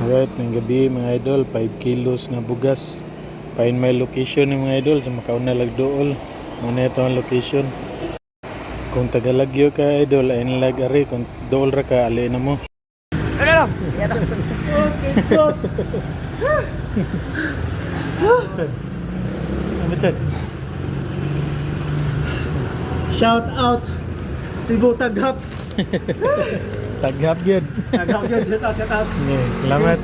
Alright, ng gabi mga idol, 5 kilos nga bugas. Find my location ni mga idol sa makauna lagdool. Muna ito ang location. Kung tagalagyo ka idol, ay nalag ari. Kung dool ra ka, alin na mo. Ano? Yan na. Close. Ano chan? Shout out Cebu Taghap. Taghap yun. Taghap yun. Shout out. Salamat.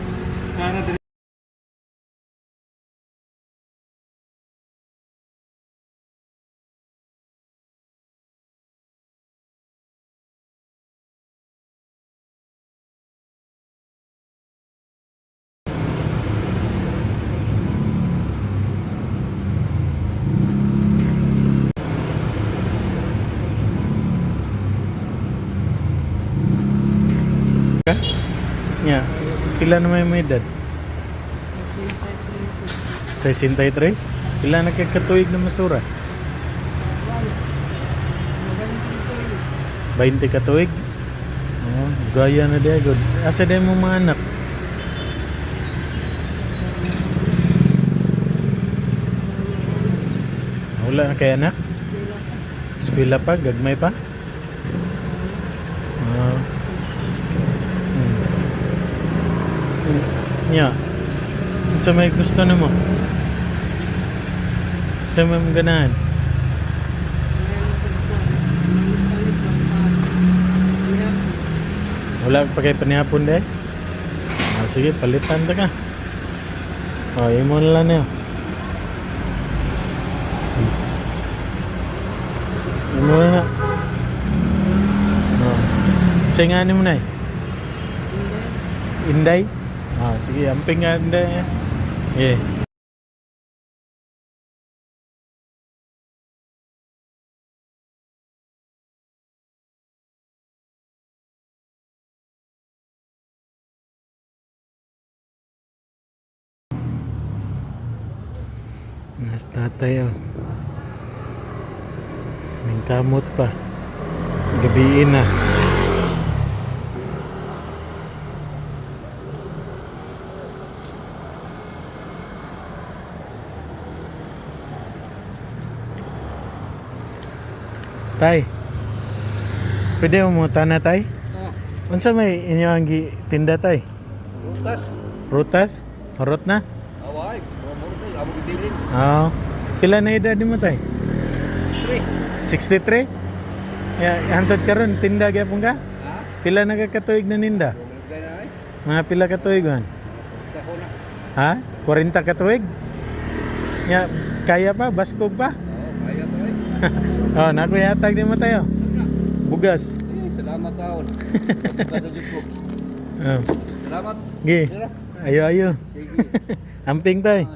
Yeah. Pila na may edad? 63. Pila na katuig na masura? 20 katuig? Oh, gaya na dia good. Asa din mo mga anak? Wala na kay anak? Eskwela pa? Gagmay pa? Nya. Sa may gusto na mo? Sa may ganahan? Wala pa kayo panihapon dahil? Sige, palitan ta ka. Imo na lang niya. Imo na na. Singanin mo na eh. Inday? Sige, amping nga Inday. Yeah. Nas tatay oh. May kamot pa. Gabiin na. Tay. Pwede mo na tay? Unsa may inyo ang tinda tay? Rutas. Prutas? Harot na? Away. Mortal. Abo gibilin. Pila na edad mo tay? 63? Hantod karon tinda gyapon ka? Pila na katuig na ninda? Mga pila katuig man? Ha? 40 katuig? Kaya pa? Baskog pa? Kaya to eh. Nakuyatag din mo tayo. Bugas. Salamat taon. Salamat. Gi. Ayo. Sige. Amping tay.